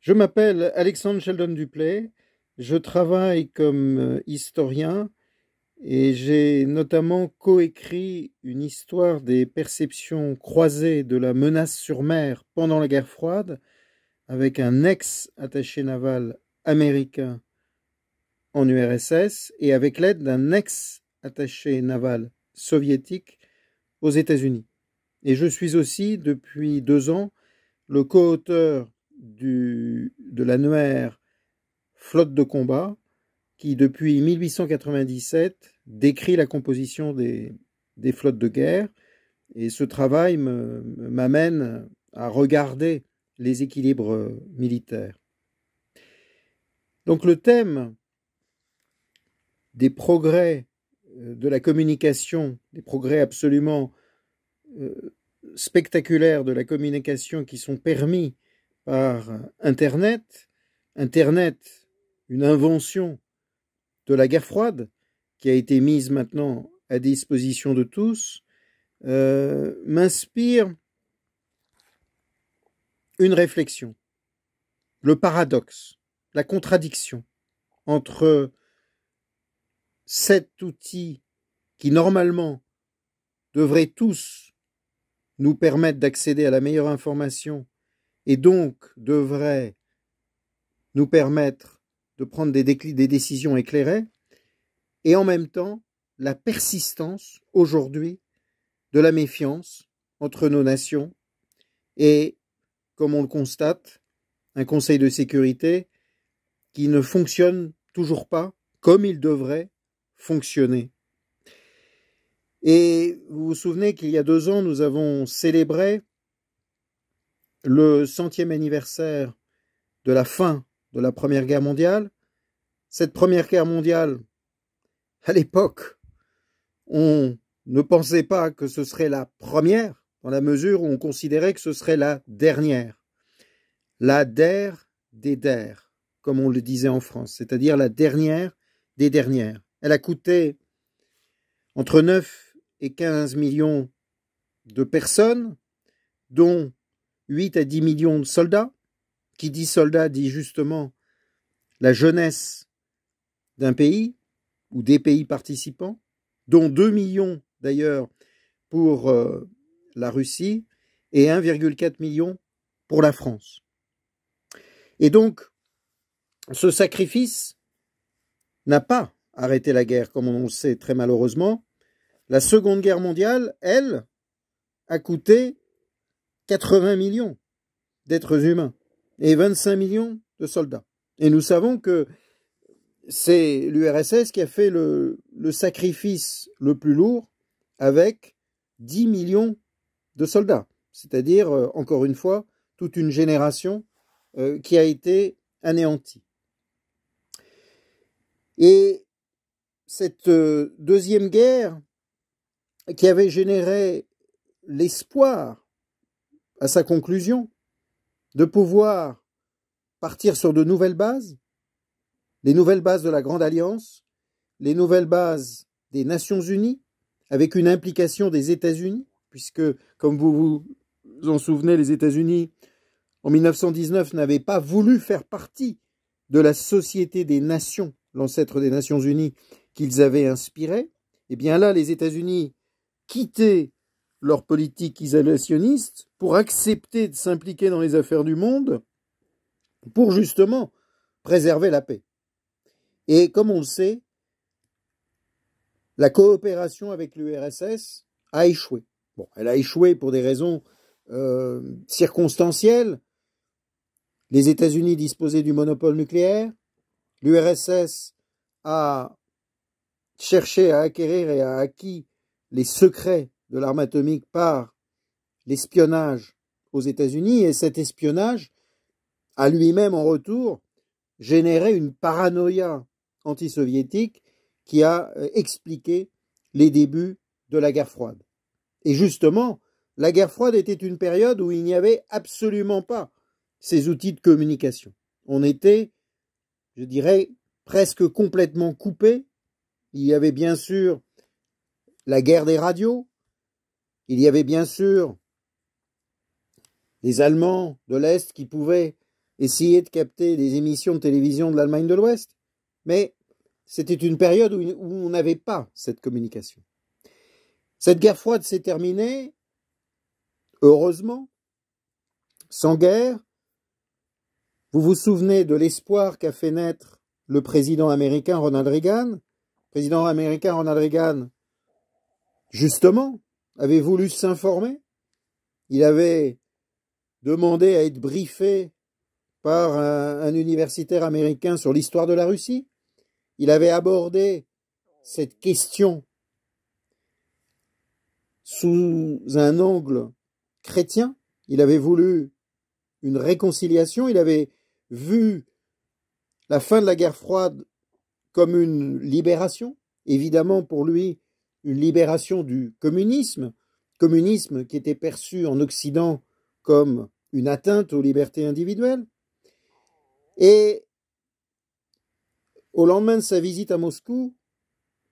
Je m'appelle Alexandre Sheldon Duplay, je travaille comme historien et j'ai notamment coécrit une histoire des perceptions croisées de la menace sur mer pendant la guerre froide avec un ex-attaché naval américain en URSS et avec l'aide d'un ex-attaché naval soviétique aux États-Unis. Et je suis aussi, depuis 2 ans, le co-auteur de l'annuaire Flotte de combat, qui depuis 1897 décrit la composition des flottes de guerre. Et ce travail m'amène à regarder les équilibres militaires. Donc le thème des progrès de la communication, des progrès absolument spectaculaires de la communication qui sont permis par Internet, une invention de la guerre froide qui a été mise maintenant à disposition de tous, m'inspire une réflexion, le paradoxe, la contradiction entre cet outil qui normalement devrait tous nous permettre d'accéder à la meilleure information et donc devrait nous permettre de prendre des décisions éclairées, et en même temps la persistance aujourd'hui de la méfiance entre nos nations et, comme on le constate, un Conseil de sécurité qui ne fonctionne toujours pas comme il devrait fonctionner. Et vous vous souvenez qu'il y a 2 ans, nous avons célébré le 100e anniversaire de la fin de la Première Guerre mondiale. Cette Première Guerre mondiale, à l'époque, on ne pensait pas que ce serait la première, dans la mesure où on considérait que ce serait la dernière. La der des der, comme on le disait en France, c'est-à-dire la dernière des dernières. Elle a coûté entre 9 et 15 millions de personnes, dont 8 à 10 millions de soldats. Qui dit soldat dit justement la jeunesse d'un pays ou des pays participants, dont 2 millions d'ailleurs pour la Russie et 1,4 million pour la France. Et donc, ce sacrifice n'a pas arrêté la guerre, comme on le sait très malheureusement. La Seconde Guerre mondiale, elle, a coûté 80 millions d'êtres humains et 25 millions de soldats. Et nous savons que c'est l'URSS qui a fait le sacrifice le plus lourd avec 10 millions de soldats. C'est-à-dire, encore une fois, toute une génération qui a été anéantie. Et cette deuxième guerre qui avait généré l'espoir à sa conclusion de pouvoir partir sur de nouvelles bases, les nouvelles bases de la Grande Alliance, les nouvelles bases des Nations Unies, avec une implication des États-Unis, puisque, comme vous vous en souvenez, les États-Unis, en 1919, n'avaient pas voulu faire partie de la Société des Nations, l'ancêtre des Nations Unies, qu'ils avaient inspiré. Et bien là, les États-Unis quittaient leur politique isolationniste pour accepter de s'impliquer dans les affaires du monde, pour justement préserver la paix. Et comme on le sait, la coopération avec l'URSS a échoué. Bon, elle a échoué pour des raisons circonstancielles. Les États-Unis disposaient du monopole nucléaire. L'URSS a cherché à acquérir et a acquis les secrets de l'arme atomique par l'espionnage aux États-Unis. Et cet espionnage a lui-même en retour généré une paranoïa anti-soviétique qui a expliqué les débuts de la guerre froide. Et justement, la guerre froide était une période où il n'y avait absolument pas ces outils de communication. On était, je dirais, presque complètement coupés. Il y avait bien sûr la guerre des radios, il y avait bien sûr les Allemands de l'Est qui pouvaient essayer de capter des émissions de télévision de l'Allemagne de l'Ouest, mais c'était une période où on n'avait pas cette communication. Cette guerre froide s'est terminée, heureusement, sans guerre. Vous vous souvenez de l'espoir qu'a fait naître le président américain Ronald Reagan. Le président américain Ronald Reagan, justement, avait voulu s'informer. Il avait demandé à être briefé par un universitaire américain sur l'histoire de la Russie. Il avait abordé cette question sous un angle chrétien. Il avait voulu une réconciliation. Il avait vu la fin de la guerre froide comme une libération. Évidemment, pour lui, une libération du communisme qui était perçu en Occident comme une atteinte aux libertés individuelles. Et au lendemain de sa visite à Moscou,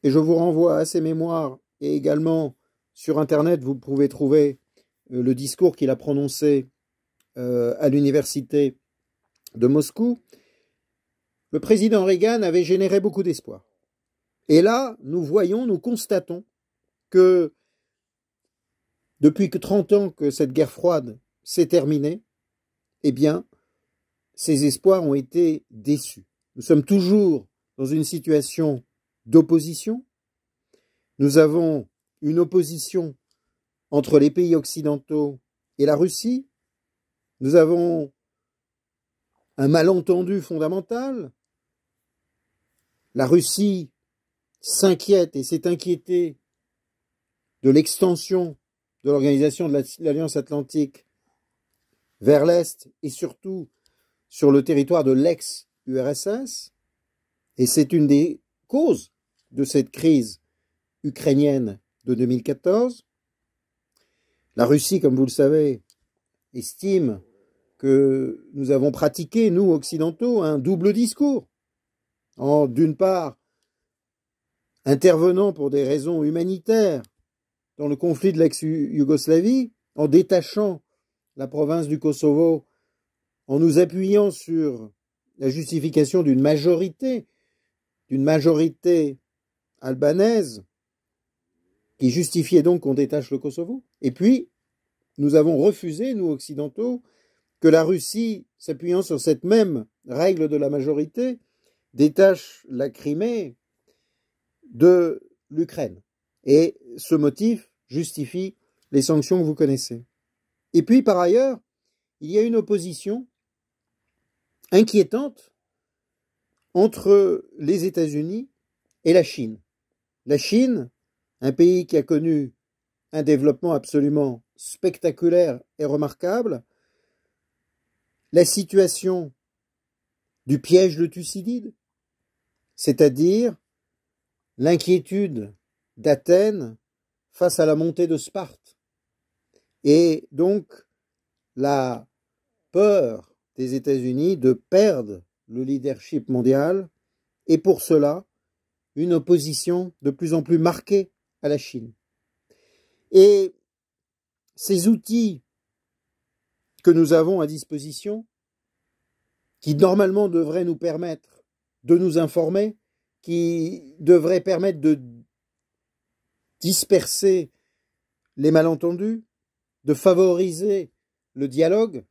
et je vous renvoie à ses mémoires, et également sur Internet, vous pouvez trouver le discours qu'il a prononcé à l'université de Moscou, le président Reagan avait généré beaucoup d'espoir. Et là, nous constatons que depuis que 30 ans que cette guerre froide s'est terminée, eh bien, ces espoirs ont été déçus. Nous sommes toujours dans une situation d'opposition. Nous avons une opposition entre les pays occidentaux et la Russie. Nous avons un malentendu fondamental. La Russie s'inquiète et s'est inquiétée de l'extension de l'organisation de l'Alliance Atlantique vers l'Est et surtout sur le territoire de l'ex-URSS. Et c'est une des causes de cette crise ukrainienne de 2014. La Russie, comme vous le savez, estime que nous avons pratiqué, nous occidentaux, un double discours. D'une part, intervenant pour des raisons humanitaires dans le conflit de l'ex-Yougoslavie, en détachant la province du Kosovo, en nous appuyant sur la justification d'une majorité albanaise, qui justifiait donc qu'on détache le Kosovo. Et puis, nous avons refusé, nous occidentaux, que la Russie, s'appuyant sur cette même règle de la majorité, détache la Crimée de l'Ukraine. Et ce motif justifie les sanctions que vous connaissez. Et puis, par ailleurs, il y a une opposition inquiétante entre les États-Unis et la Chine. La Chine, un pays qui a connu un développement absolument spectaculaire et remarquable, la situation du piège de Thucydide, c'est-à-dire l'inquiétude d'Athènes face à la montée de Sparte, et donc la peur des États-Unis de perdre le leadership mondial, et pour cela, une opposition de plus en plus marquée à la Chine. Et ces outils que nous avons à disposition, qui normalement devraient nous permettre de nous informer, qui devraient permettre de disperser les malentendus, de favoriser le dialogue,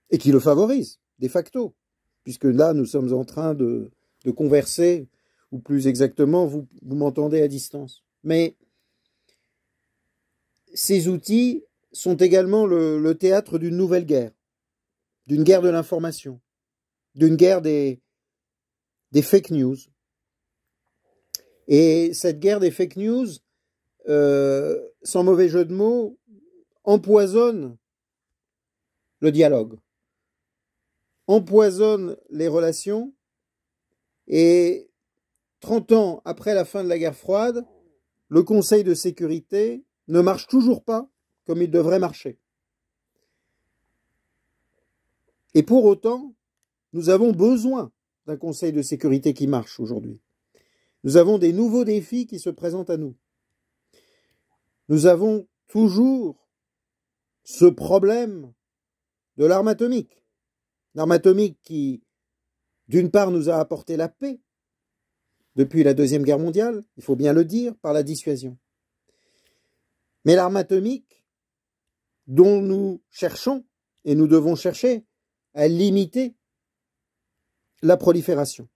et qui le favorisent, de facto, puisque là, nous sommes en train de converser, ou plus exactement, vous m'entendez à distance. Mais ces outils sont également le théâtre d'une nouvelle guerre, d'une guerre de l'information, d'une guerre des fake news. Et cette guerre des fake news, sans mauvais jeu de mots, empoisonne le dialogue, empoisonne les relations, et 30 ans après la fin de la guerre froide, le Conseil de sécurité ne marche toujours pas comme il devrait marcher. Et pour autant, nous avons besoin d'un Conseil de sécurité qui marche aujourd'hui. Nous avons des nouveaux défis qui se présentent à nous. Nous avons toujours ce problème de l'arme atomique. Une arme atomique qui, d'une part, nous a apporté la paix depuis la Deuxième Guerre mondiale, il faut bien le dire, par la dissuasion. Mais l'arme atomique dont nous cherchons, et nous devons chercher, à limiter la prolifération,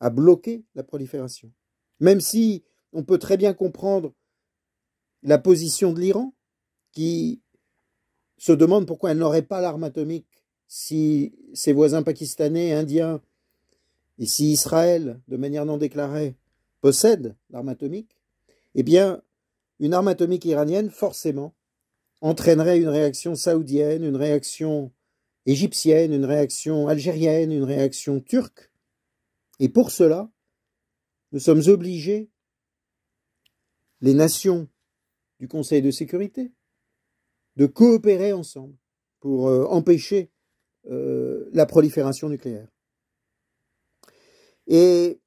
à bloquer la prolifération. Même si on peut très bien comprendre la position de l'Iran, qui se demande pourquoi elle n'aurait pas l'arme atomique si ses voisins pakistanais, indiens, et si Israël, de manière non déclarée, possède l'arme atomique, eh bien, une arme atomique iranienne, forcément, entraînerait une réaction saoudienne, une réaction égyptienne, une réaction algérienne, une réaction turque. Et pour cela, nous sommes obligés, les nations du Conseil de sécurité, de coopérer ensemble pour empêcher la prolifération nucléaire. Et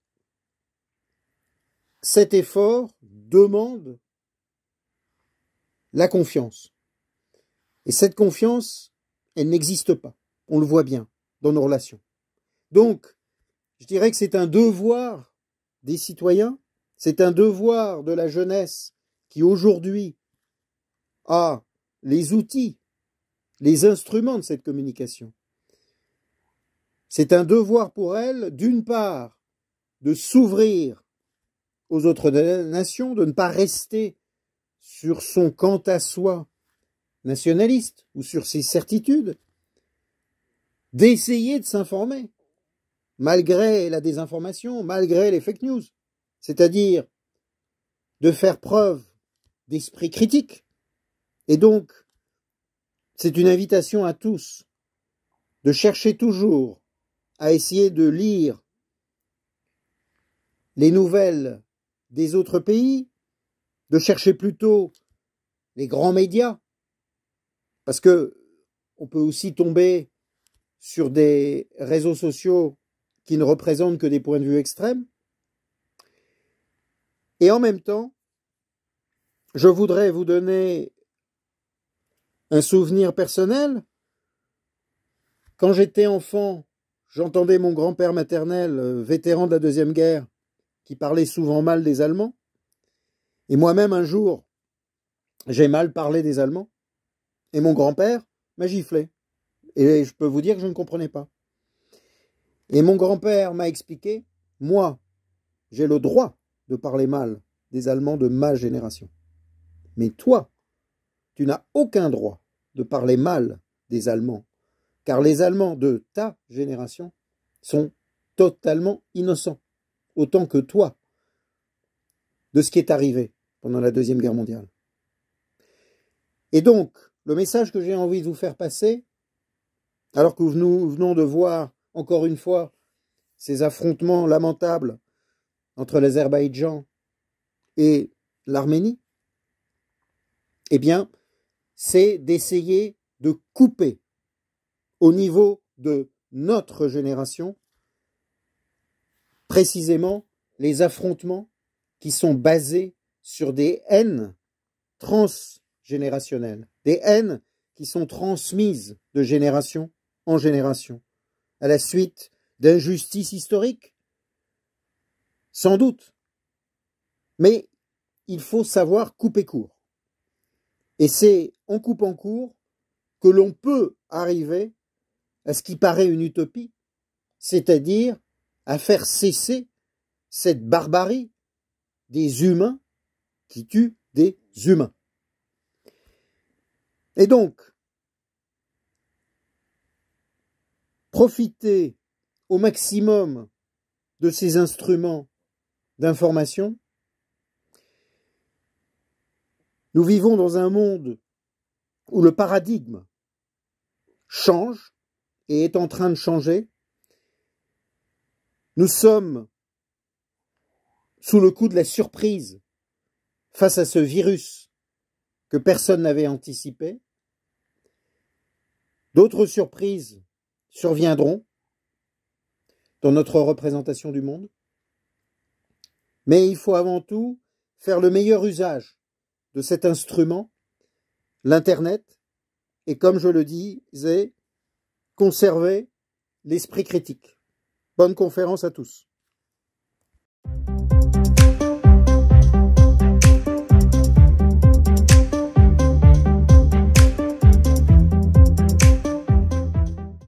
cet effort demande la confiance. Et cette confiance, elle n'existe pas. On le voit bien dans nos relations. Donc, je dirais que c'est un devoir des citoyens, c'est un devoir de la jeunesse qui aujourd'hui a les outils, les instruments de cette communication. C'est un devoir pour elle, d'une part, de s'ouvrir aux autres nations, de ne pas rester sur son quant à soi nationaliste ou sur ses certitudes, d'essayer de s'informer, malgré la désinformation, malgré les fake news, c'est-à-dire de faire preuve d'esprit critique. Et donc, c'est une invitation à tous de chercher toujours à essayer de lire les nouvelles des autres pays, de chercher plutôt les grands médias, parce que on peut aussi tomber sur des réseaux sociaux qui ne représentent que des points de vue extrêmes. Et en même temps, je voudrais vous donner un souvenir personnel. Quand j'étais enfant, j'entendais mon grand-père maternel, vétéran de la Deuxième Guerre, qui parlait souvent mal des Allemands. Et moi-même, un jour, j'ai mal parlé des Allemands. Et mon grand-père m'a giflé. Et je peux vous dire que je ne comprenais pas. Et mon grand-père m'a expliqué, moi, j'ai le droit de parler mal des Allemands de ma génération. Mais toi, tu n'as aucun droit de parler mal des Allemands, car les Allemands de ta génération sont totalement innocents, autant que toi, de ce qui est arrivé pendant la Deuxième Guerre mondiale. Et donc, le message que j'ai envie de vous faire passer, alors que nous venons de voir, encore une fois, ces affrontements lamentables entre l'Azerbaïdjan et l'Arménie, eh bien, c'est d'essayer de couper au niveau de notre génération, précisément les affrontements qui sont basés sur des haines transgénérationnelles, des haines qui sont transmises de génération en génération, à la suite d'injustices historiques, sans doute. Mais il faut savoir couper court. Et c'est en coupant court que l'on peut arriver à ce qui paraît une utopie, c'est-à-dire à faire cesser cette barbarie des humains qui tuent des humains. Et donc, profiter au maximum de ces instruments d'information. Nous vivons dans un monde où le paradigme change et est en train de changer. Nous sommes sous le coup de la surprise face à ce virus que personne n'avait anticipé. D'autres surprises surviendront dans notre représentation du monde. Mais il faut avant tout faire le meilleur usage de cet instrument, l'Internet, et comme je le disais, conserver l'esprit critique. Bonne conférence à tous.